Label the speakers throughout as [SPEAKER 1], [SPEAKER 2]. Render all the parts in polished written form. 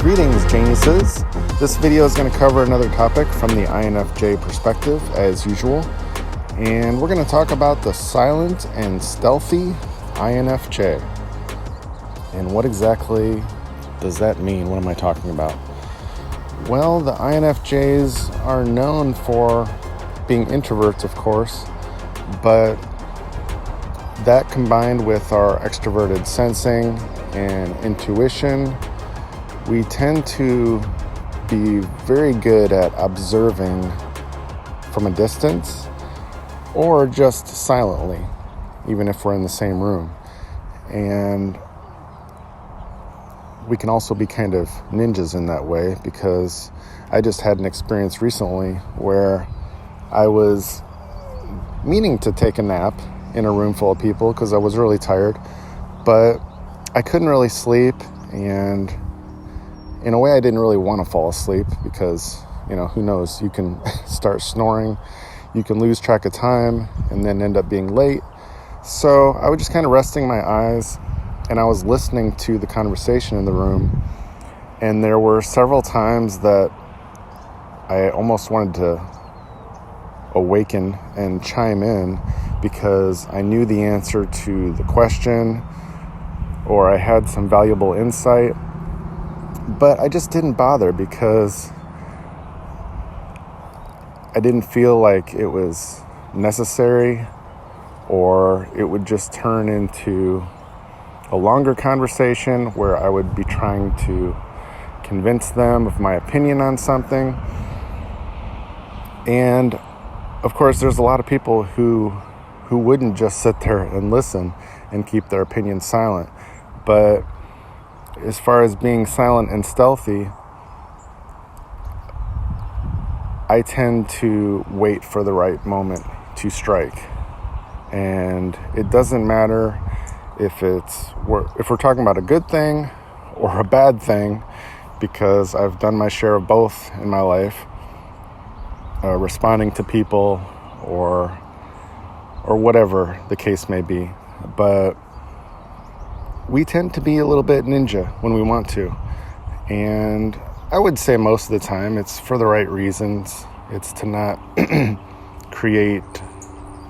[SPEAKER 1] Greetings, geniuses. This video is going to cover another topic from the INFJ perspective, as usual. And we're going to talk about the silent and stealthy INFJ. And what exactly does that mean? What am I talking about? Well, the INFJs are known for being introverts, of course, but that combined with our extroverted sensing and intuition, we tend to be very good at observing from a distance or just silently, even if we're in the same room. And we can also be kind of ninjas in that way, because I just had an experience recently where I was meaning to take a nap in a room full of people because I was really tired, but I couldn't really sleep, and in a way I didn't really want to fall asleep because, who knows, you can start snoring, you can lose track of time and then end up being late. So I was just kind of resting my eyes, and I was listening to the conversation in the room, and there were several times that I almost wanted to awaken and chime in because I knew the answer to the question or I had some valuable insight, but I just didn't bother because I didn't feel like it was necessary, or it would just turn into a longer conversation where I would be trying to convince them of my opinion on something. And of course, there's a lot of people who wouldn't just sit there and listen and keep their opinion silent. But as far as being silent and stealthy, I tend to wait for the right moment to strike. And it doesn't matter if we're talking about a good thing or a bad thing, because I've done my share of both in my life, responding to people or whatever the case may be. But we tend to be a little bit ninja when we want to, and I would say most of the time it's for the right reasons. It's to not create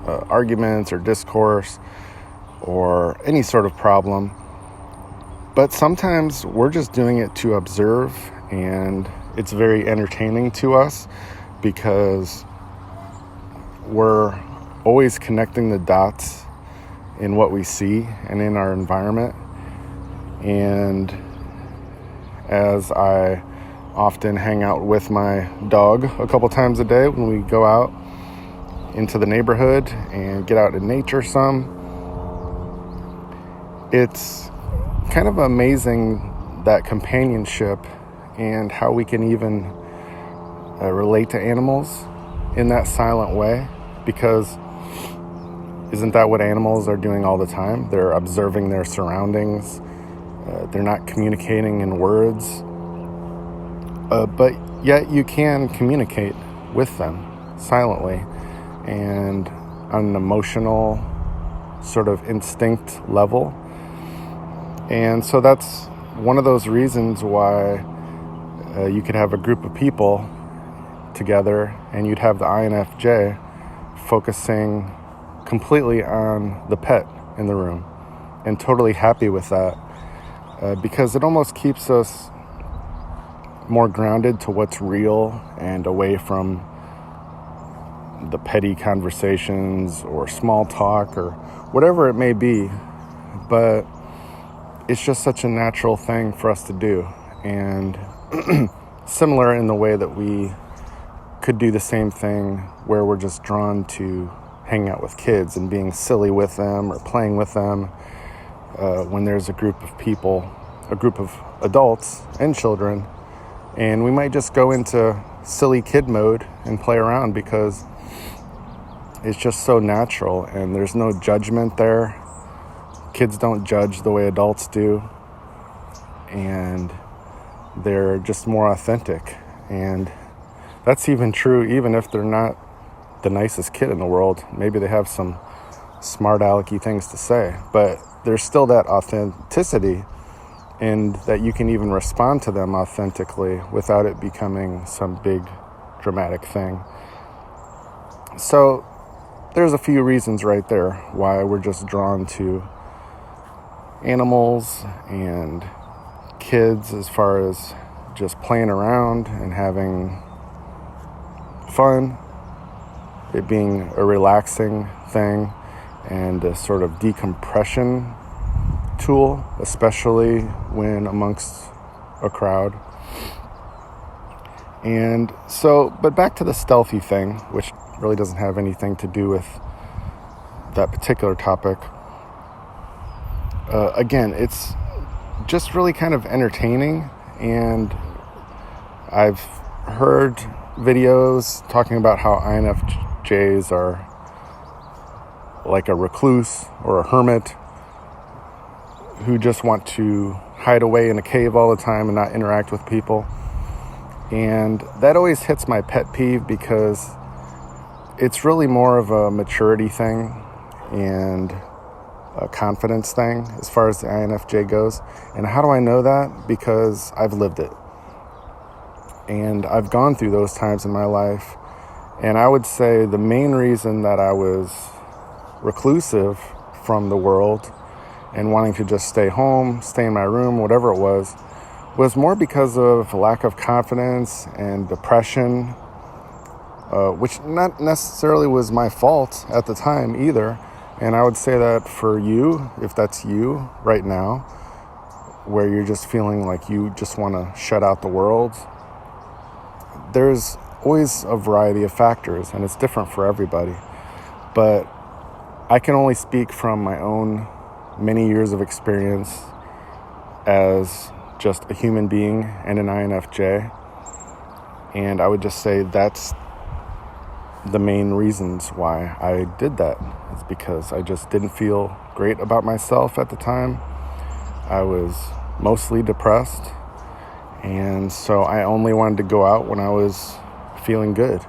[SPEAKER 1] arguments or discourse or any sort of problem. But sometimes we're just doing it to observe, and it's very entertaining to us because we're always connecting the dots in what we see and in our environment. And as I often hang out with my dog a couple times a day when we go out into the neighborhood and get out in nature some, it's kind of amazing, that companionship, and how we can even relate to animals in that silent way, because isn't that what animals are doing all the time? They're observing their surroundings. They're not communicating in words, but yet you can communicate with them silently and on an emotional sort of instinct level. And so that's one of those reasons why you could have a group of people together and you'd have the INFJ focusing completely on the pet in the room and totally happy with that, because it almost keeps us more grounded to what's real and away from the petty conversations or small talk or whatever it may be. But it's just such a natural thing for us to do, and similar in the way that we could do the same thing where we're just drawn to hanging out with kids and being silly with them or playing with them. When there's a group of people, a group of adults and children, and we might just go into silly kid mode and play around because it's just so natural and there's no judgment there. Kids don't judge the way adults do, and they're just more authentic. And that's even true even if they're not the nicest kid in the world. Maybe they have some smart alecky things to say, but there's still that authenticity and that you can even respond to them authentically without it becoming some big dramatic thing. So there's a few reasons right there why we're just drawn to animals and kids as far as just playing around and having fun, it being a relaxing thing and a sort of decompression tool, especially when amongst a crowd. And so, but back to the stealthy thing, which really doesn't have anything to do with that particular topic. Again, it's just really kind of entertaining, and I've heard videos talking about how INFJs are like a recluse or a hermit who just want to hide away in a cave all the time and not interact with people. And that always hits my pet peeve because it's really more of a maturity thing and a confidence thing as far as the INFJ goes. And how do I know that? Because I've lived it. And I've gone through those times in my life. And I would say the main reason that I was reclusive from the world and wanting to just stay home, stay in my room, whatever it was more because of lack of confidence and depression, which not necessarily was my fault at the time either. And I would say that for you, if that's you right now, where you're just feeling like you just want to shut out the world, there's always a variety of factors, and it's different for everybody. But I can only speak from my own many years of experience as just a human being and an INFJ. And I would just say that's the main reasons why I did that. It's because I just didn't feel great about myself at the time. I was mostly depressed. And so I only wanted to go out when I was feeling good.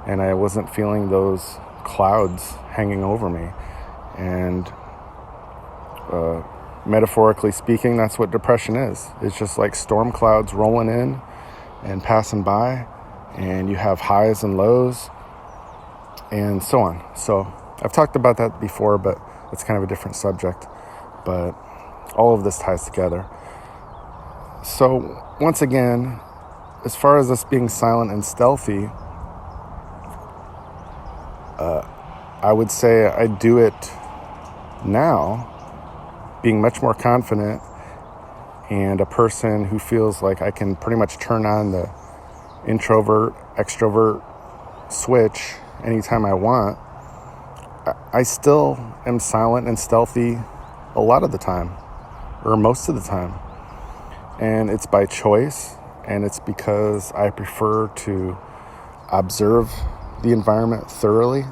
[SPEAKER 1] And I wasn't feeling those clouds hanging over me. And metaphorically speaking, that's what depression is. It's just like storm clouds rolling in and passing by, and you have highs and lows and so on. So I've talked about that before, but it's kind of a different subject. But all of this ties together. So once again, as far as us being silent and stealthy, I would say I do it now, being much more confident and a person who feels like I can pretty much turn on the introvert, extrovert switch anytime I want. I still am silent and stealthy a lot of the time, or most of the time. And it's by choice, and it's because I prefer to observe the environment thoroughly,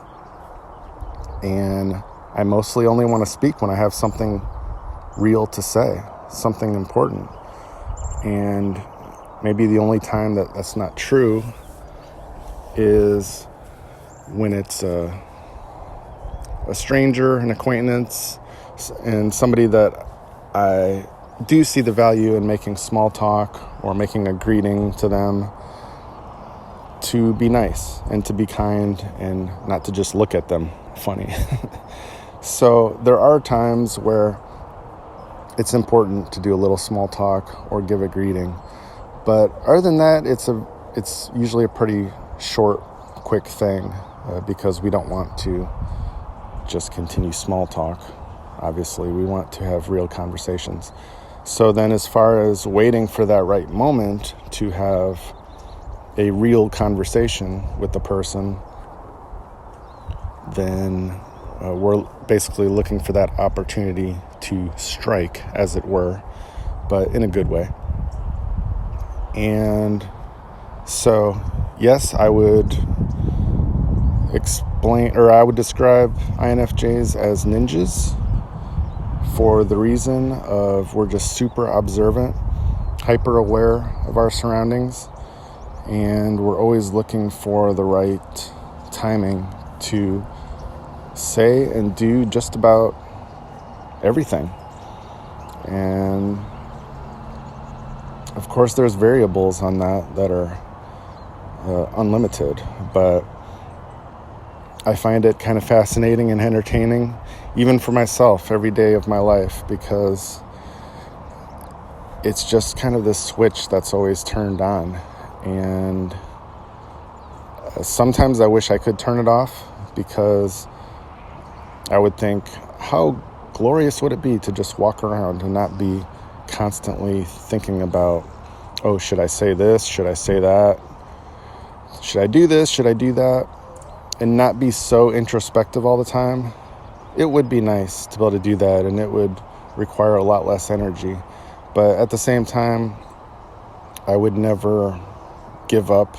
[SPEAKER 1] and I mostly only want to speak when I have something real to say, something important. And maybe the only time that that's not true is when it's a stranger, an acquaintance, and somebody that I do see the value in making small talk or making a greeting to them, to be nice and to be kind and not to just look at them funny. So there are times where it's important to do a little small talk or give a greeting. But other than that, it's usually a pretty short, quick thing because we don't want to just continue small talk. Obviously, we want to have real conversations. So then as far as waiting for that right moment to have a real conversation with the person, then we're basically looking for that opportunity to strike, as it were, but in a good way. And so, yes, I would describe INFJs as ninjas for the reason of we're just super observant, hyper aware of our surroundings, and we're always looking for the right timing to say and do just about everything. And Of course, there's variables on that are unlimited, but I find it kind of fascinating and entertaining, even for myself, every day of my life, because it's just kind of this switch that's always turned on. And sometimes I wish I could turn it off, because I would think, how glorious would it be to just walk around and not be constantly thinking about, oh, should I say this? Should I say that? Should I do this? Should I do that? And not be so introspective all the time. It would be nice to be able to do that, and it would require a lot less energy. But at the same time, I would never give up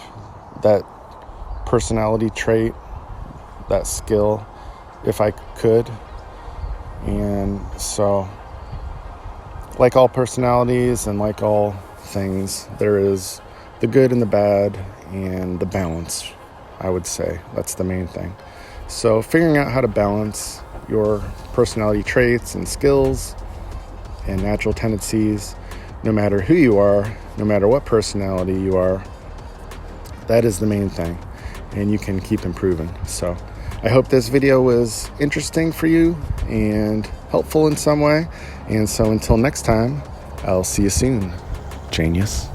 [SPEAKER 1] that personality trait, that skill, if I could. And so, like all personalities and like all things, there is the good and the bad and the balance, I would say. That's the main thing. So figuring out how to balance your personality traits and skills and natural tendencies, no matter who you are, no matter what personality you are, that is the main thing. And you can keep improving. So I hope this video was interesting for you and helpful in some way. And so until next time, I'll see you soon. Genius.